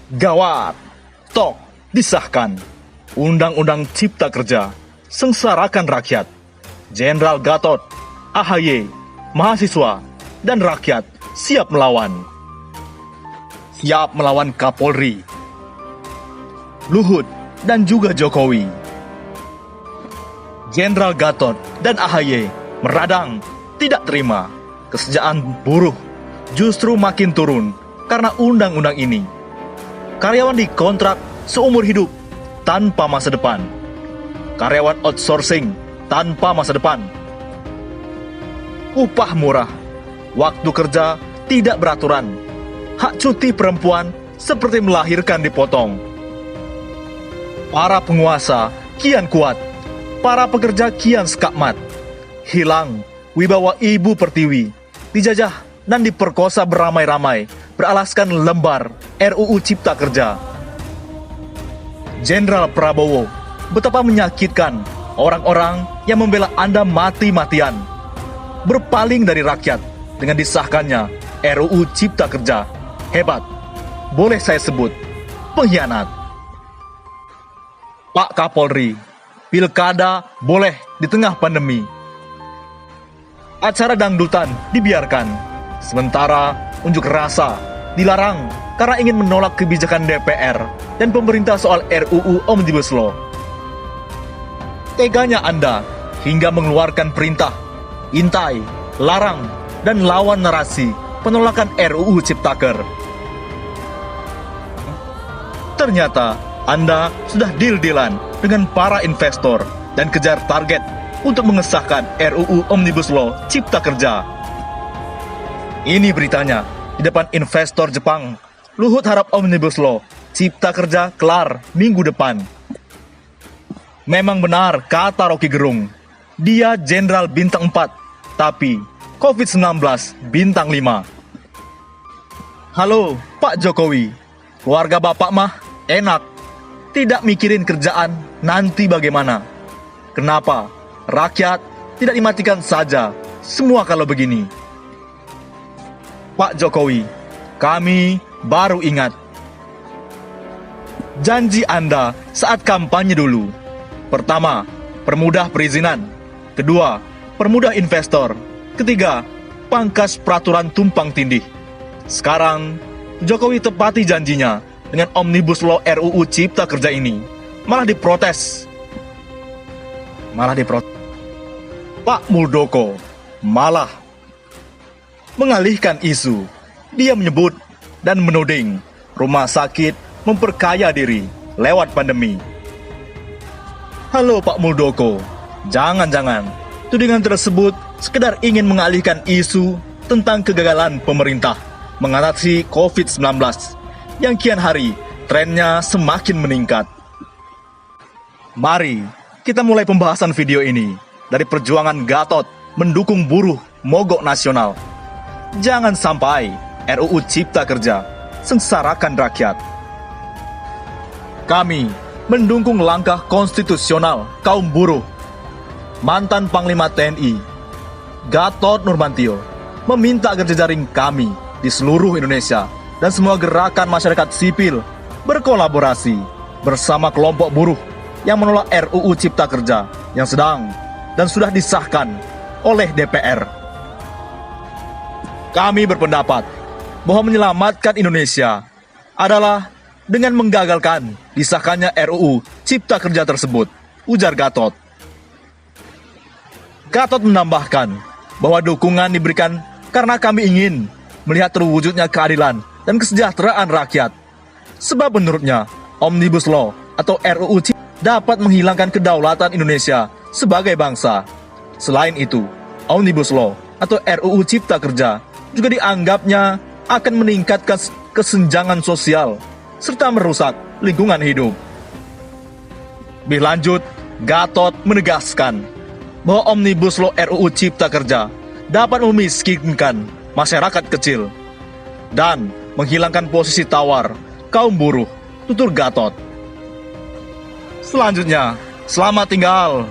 Gawat! Tok, disahkan. Undang-Undang Cipta Kerja, sengsarakan rakyat. Jenderal Gatot, AHY, mahasiswa, dan rakyat siap melawan. Siap melawan Kapolri, Luhut, dan juga Jokowi. Jenderal Gatot dan AHY meradang, tidak terima. Kesejahteraan buruh justru makin turun karena undang-undang ini. Karyawan dikontrak seumur hidup tanpa masa depan. Karyawan outsourcing tanpa masa depan. Upah murah, waktu kerja tidak beraturan. Hak cuti perempuan seperti melahirkan dipotong. Para penguasa kian kuat, para pekerja kian skakmat. Hilang wibawa Ibu Pertiwi, dijajah dan diperkosa beramai-ramai beralaskan lembar RUU Cipta Kerja. Jenderal Prabowo, betapa menyakitkan orang-orang yang membela Anda mati-matian. Berpaling dari rakyat dengan disahkannya RUU Cipta Kerja. Hebat, boleh saya sebut pengkhianat. Pak Kapolri, pilkada boleh di tengah pandemi. Acara dangdutan dibiarkan, sementara unjuk rasa dilarang karena ingin menolak kebijakan DPR dan pemerintah soal RUU Omnibus Law. Teganya Anda hingga mengeluarkan perintah, intai, larang, dan lawan narasi penolakan RUU Ciptaker. Ternyata Anda sudah deal-dealan dengan para investor dan kejar target untuk mengesahkan RUU Omnibus Law Cipta Kerja. Ini beritanya di depan investor Jepang. Luhut harap Omnibus Law Cipta Kerja kelar minggu depan. Memang benar kata Rocky Gerung, dia jenderal bintang 4, tapi COVID-19 bintang 5. Halo Pak Jokowi, keluarga Bapak mah enak, tidak mikirin kerjaan nanti bagaimana. Kenapa rakyat tidak dimatikan saja semua kalau begini? Pak Jokowi, kami baru ingat janji Anda saat kampanye dulu. Pertama, permudah perizinan. Kedua, permudah investor. Ketiga, pangkas peraturan tumpang tindih. Sekarang, Jokowi tepati janjinya dengan Omnibus Law RUU Cipta Kerja ini. Malah diprotes. Pak Muldoko malah mengalihkan isu. Dia menyebut dan menuding rumah sakit memperkaya diri lewat pandemi. Halo Pak Muldoko, jangan-jangan tudingan tersebut sekedar ingin mengalihkan isu tentang kegagalan pemerintah mengatasi COVID-19 yang kian hari trennya semakin meningkat. Mari kita mulai pembahasan video ini dari perjuangan Gatot mendukung buruh mogok nasional. Jangan sampai RUU Cipta Kerja sengsarakan rakyat. Kami mendukung langkah konstitusional kaum buruh. Mantan Panglima TNI Gatot Nurmantio meminta agar jejaring kami di seluruh Indonesia dan semua gerakan masyarakat sipil berkolaborasi bersama kelompok buruh yang menolak RUU Cipta Kerja yang sedang dan sudah disahkan oleh DPR. Kami berpendapat bahwa menyelamatkan Indonesia adalah dengan menggagalkan disahkannya RUU Cipta Kerja tersebut, ujar Gatot. Gatot menambahkan bahwa dukungan diberikan karena kami ingin melihat terwujudnya keadilan dan kesejahteraan rakyat. Sebab menurutnya, Omnibus Law atau RUU Cipta dapat menghilangkan kedaulatan Indonesia sebagai bangsa. Selain itu, Omnibus Law atau RUU Cipta Kerja juga dianggapnya akan meningkatkan kesenjangan sosial serta merusak lingkungan hidup. Lebih lanjut, Gatot menegaskan bahwa Omnibus Law RUU Cipta Kerja dapat memiskinkan masyarakat kecil dan menghilangkan posisi tawar kaum buruh, tutur Gatot. Selanjutnya, selamat tinggal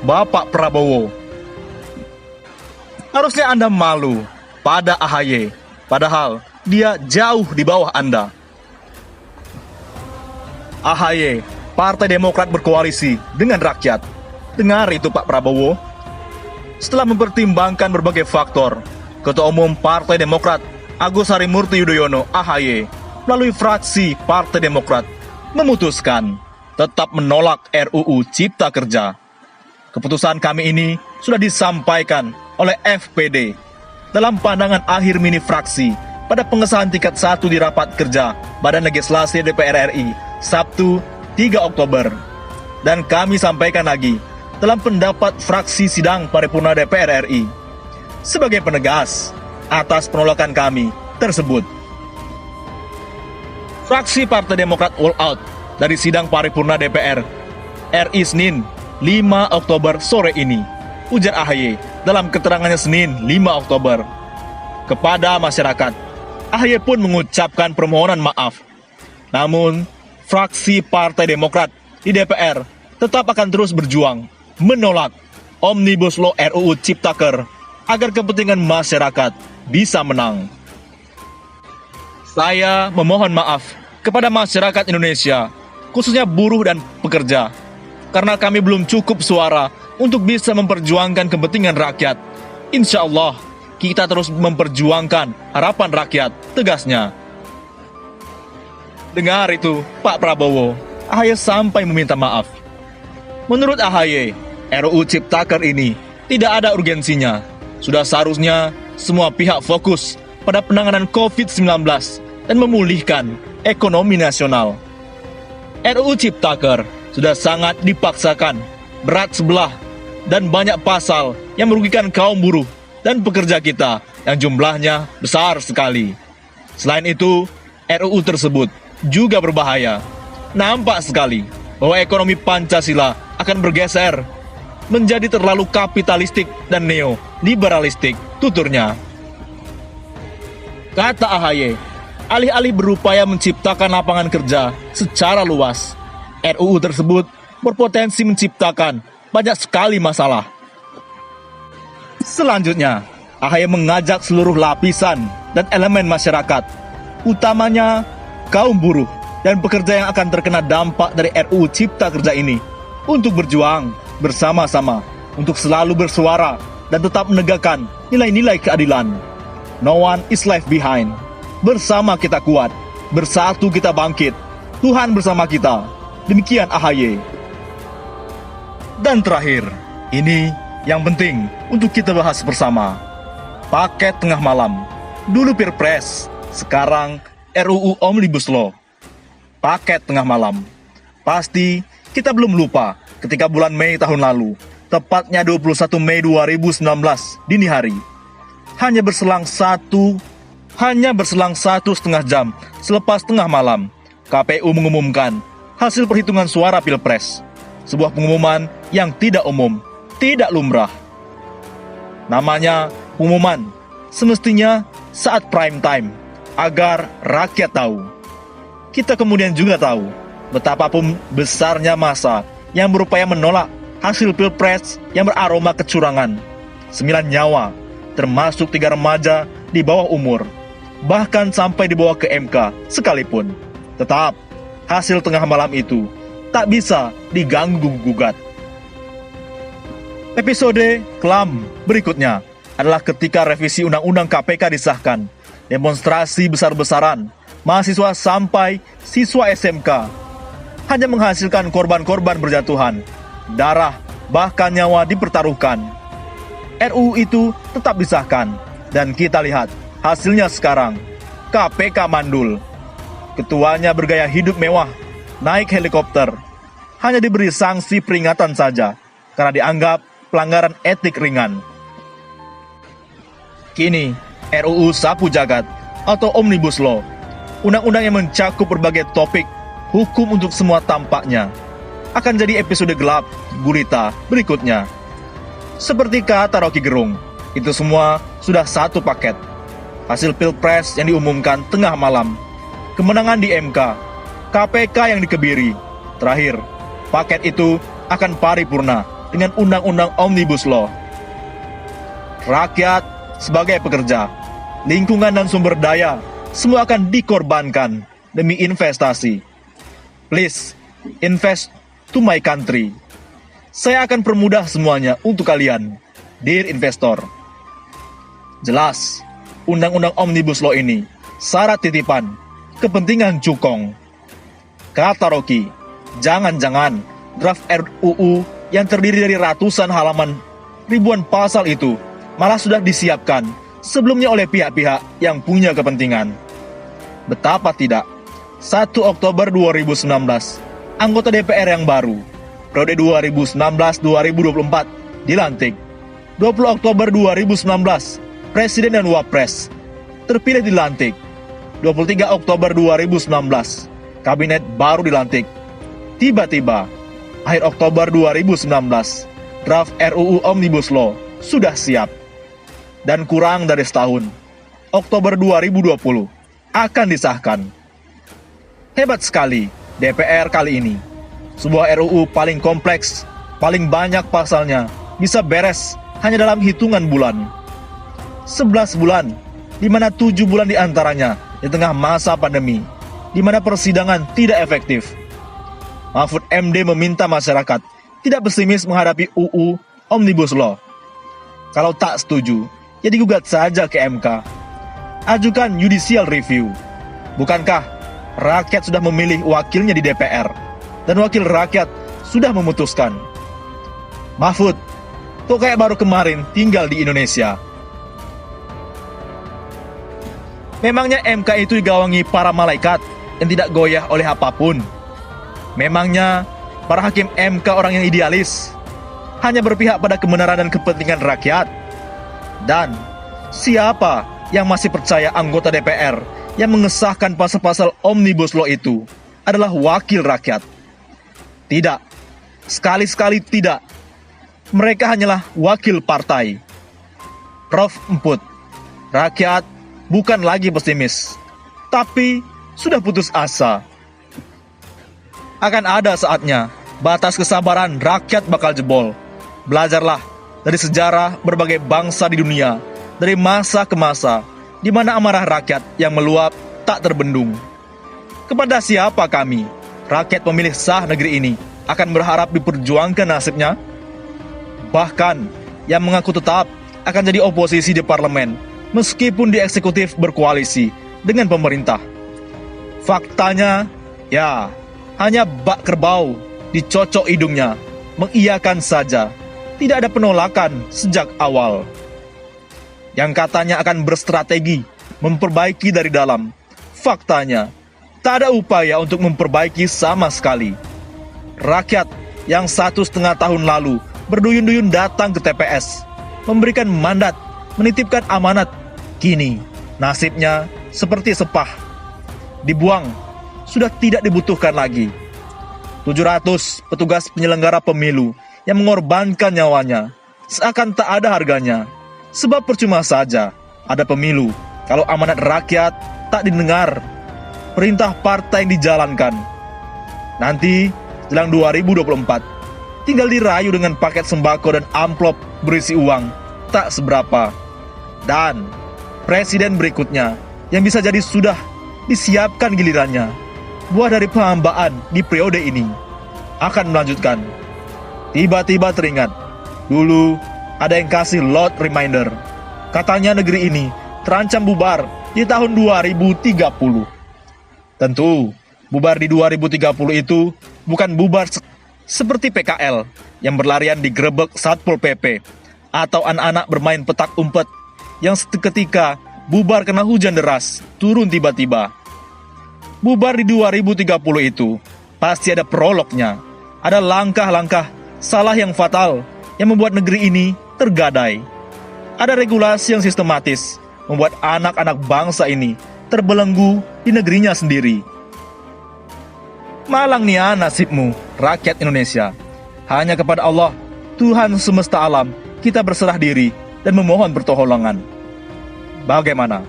Bapak Prabowo. Harusnya Anda malu pada AHY, padahal dia jauh di bawah Anda. AHY, Partai Demokrat berkoalisi dengan rakyat. Dengar itu Pak Prabowo. Setelah mempertimbangkan berbagai faktor, Ketua Umum Partai Demokrat Agus Harimurti Yudhoyono (AHY) melalui fraksi Partai Demokrat memutuskan tetap menolak RUU Cipta Kerja. Keputusan kami ini sudah disampaikan oleh FPD dalam pandangan akhir mini fraksi pada pengesahan tingkat 1 di rapat kerja Badan Legislasi DPR RI Sabtu 3 Oktober. Dan kami sampaikan lagi dalam pendapat fraksi sidang paripurna DPR RI sebagai penegas atas penolakan kami tersebut. Fraksi Partai Demokrat all out dari sidang paripurna DPR RI Senin 5 Oktober sore ini, ujar AHY dalam keterangannya Senin 5 Oktober. Kepada masyarakat, AHY pun mengucapkan permohonan maaf. Namun, fraksi Partai Demokrat di DPR tetap akan terus berjuang menolak Omnibus Law RUU Ciptaker agar kepentingan masyarakat bisa menang. Saya memohon maaf kepada masyarakat Indonesia, khususnya buruh dan pekerja, karena kami belum cukup suara untuk bisa memperjuangkan kepentingan rakyat. Insya Allah, kita terus memperjuangkan harapan rakyat, tegasnya. Dengar itu, Pak Prabowo, AHY sampai meminta maaf. Menurut AHY, RUU Ciptaker ini tidak ada urgensinya. Sudah seharusnya semua pihak fokus pada penanganan COVID-19 dan memulihkan ekonomi nasional. RUU Ciptaker sudah sangat dipaksakan, berat sebelah, dan banyak pasal yang merugikan kaum buruh dan pekerja kita yang jumlahnya besar sekali. Selain itu, RUU tersebut juga berbahaya. Nampak sekali bahwa ekonomi Pancasila akan bergeser menjadi terlalu kapitalistik dan neoliberalistik, tuturnya. Kata AHY, alih-alih berupaya menciptakan lapangan kerja secara luas, RUU tersebut berpotensi menciptakan banyak sekali masalah. Selanjutnya, AHY mengajak seluruh lapisan dan elemen masyarakat, utamanya kaum buruh dan pekerja yang akan terkena dampak dari RUU Cipta Kerja ini, untuk berjuang bersama-sama, untuk selalu bersuara dan tetap menegakkan nilai-nilai keadilan. No one is left behind. Bersama kita kuat, bersatu kita bangkit, Tuhan bersama kita. Demikian AHY. Dan terakhir, ini yang penting untuk kita bahas bersama. Paket tengah malam. Dulu Pilpres, sekarang RUU Omnibus Law. Paket tengah malam. Pasti kita belum lupa ketika bulan Mei tahun lalu, tepatnya 21 Mei 2019 dini hari. Hanya berselang 1,5 jam selepas tengah malam, KPU mengumumkan hasil perhitungan suara Pilpres. Sebuah pengumuman yang tidak umum, tidak lumrah. Namanya pengumuman, semestinya saat prime time, agar rakyat tahu. Kita kemudian juga tahu betapapun besarnya massa yang berupaya menolak hasil Pilpres yang beraroma kecurangan. 9 nyawa, termasuk 3 remaja di bawah umur, bahkan sampai dibawa ke MK sekalipun. Tetap, hasil tengah malam itu tak bisa diganggu-gugat. Episode kelam berikutnya adalah ketika revisi Undang-Undang KPK disahkan. Demonstrasi besar-besaran, mahasiswa sampai siswa SMK, hanya menghasilkan korban-korban berjatuhan, darah, bahkan nyawa dipertaruhkan. RUU itu tetap disahkan, dan kita lihat hasilnya sekarang. KPK mandul. Ketuanya bergaya hidup mewah, naik helikopter, hanya diberi sanksi peringatan saja, karena dianggap pelanggaran etik ringan. Kini, RUU Sapu Jagat atau Omnibus Law, undang-undang yang mencakup berbagai topik, hukum untuk semua tampaknya, akan jadi episode gelap gurita berikutnya. Seperti kata Rocky Gerung, itu semua sudah satu paket. Hasil Pilpres yang diumumkan tengah malam, kemenangan di MK, KPK yang dikebiri. Terakhir, paket itu akan paripurna dengan Undang-Undang Omnibus Law. Rakyat sebagai pekerja, lingkungan dan sumber daya, semua akan dikorbankan demi investasi. Please, invest to my country. Saya akan permudah semuanya untuk kalian, dear investor. Jelas, Undang-Undang Omnibus Law ini syarat titipan, kepentingan cukong. Kata Rocky, jangan-jangan draft RUU yang terdiri dari ratusan halaman, ribuan pasal itu malah sudah disiapkan sebelumnya oleh pihak-pihak yang punya kepentingan. Betapa tidak, 1 Oktober 2019, anggota DPR yang baru, periode 2019-2024, dilantik. 20 Oktober 2019, Presiden dan Wapres terpilih dilantik. 23 Oktober 2019, Kabinet baru dilantik. Tiba-tiba, akhir Oktober 2019, draft RUU Omnibus Law sudah siap. Dan kurang dari setahun, Oktober 2020, akan disahkan. Hebat sekali DPR kali ini. Sebuah RUU paling kompleks, paling banyak pasalnya, bisa beres hanya dalam hitungan bulan. 11 bulan, di mana 7 bulan diantaranya di tengah masa pandemi, di mana persidangan tidak efektif. Mahfud MD meminta masyarakat tidak pesimis menghadapi UU Omnibus Law. Kalau tak setuju, ya digugat saja ke MK. Ajukan judicial review. Bukankah rakyat sudah memilih wakilnya di DPR, dan wakil rakyat sudah memutuskan? Mahfud, kok kayak baru kemarin tinggal di Indonesia? Memangnya MK itu digawangi para malaikat yang tidak goyah oleh apapun? Memangnya para hakim MK orang yang idealis, hanya berpihak pada kebenaran dan kepentingan rakyat? Dan siapa yang masih percaya anggota DPR yang mengesahkan pasal-pasal Omnibus Law itu adalah wakil rakyat? Tidak, sekali-sekali tidak. Mereka hanyalah wakil partai. Prof. Emput, rakyat bukan lagi pesimis, tapi sudah putus asa. Akan ada saatnya batas kesabaran rakyat bakal jebol. Belajarlah dari sejarah berbagai bangsa di dunia, dari masa ke masa, di mana amarah rakyat yang meluap tak terbendung. Kepada siapa kami, rakyat pemilih sah negeri ini, akan berharap diperjuangkan nasibnya? Bahkan, yang mengaku tetap akan jadi oposisi di parlemen, meskipun di eksekutif berkoalisi dengan pemerintah. Faktanya, ya, hanya bak kerbau dicocok hidungnya, mengiyakan saja, tidak ada penolakan sejak awal. Yang katanya akan berstrategi memperbaiki dari dalam, faktanya tak ada upaya untuk memperbaiki sama sekali. Rakyat yang 1,5 tahun lalu berduyun-duyun datang ke TPS, memberikan mandat, menitipkan amanat, kini nasibnya seperti sepah, dibuang, sudah tidak dibutuhkan lagi. 700 petugas penyelenggara pemilu yang mengorbankan nyawanya seakan tak ada harganya. Sebab percuma saja ada pemilu kalau amanat rakyat tak didengar, perintah partai yang dijalankan. Nanti jelang 2024, tinggal dirayu dengan paket sembako dan amplop berisi uang tak seberapa. Dan presiden berikutnya yang bisa jadi sudah disiapkan gilirannya, buah dari penghambaan di periode ini, akan melanjutkan. Tiba-tiba teringat, dulu ada yang kasih load reminder. Katanya negeri ini terancam bubar di tahun 2030. Tentu, bubar di 2030 itu bukan bubar seperti PKL yang berlarian digerebek Satpol PP, atau anak-anak bermain petak umpet yang seketika bubar kena hujan deras turun tiba-tiba. Bubar di 2030 itu pasti ada prolognya, ada langkah-langkah salah yang fatal yang membuat negeri ini tergadai. Ada regulasi yang sistematis membuat anak-anak bangsa ini terbelenggu di negerinya sendiri. Malang nia nasibmu, rakyat Indonesia. Hanya kepada Allah, Tuhan semesta alam, kita berserah diri dan memohon pertolongan. Bagaimana?